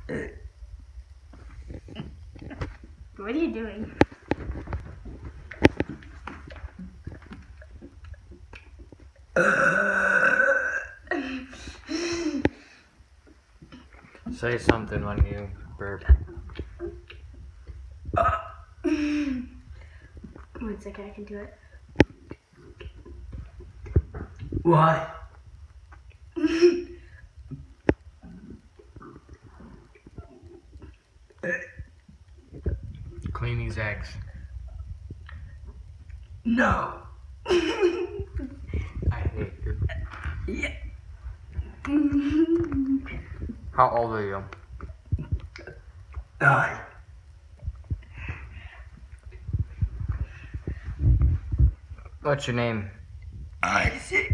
What are you doing? Say something when you burp. 1 second, I can do it. Why? Clean these eggs. No. I hate you. Yeah. How old are you? 9. What's your name? Isaac.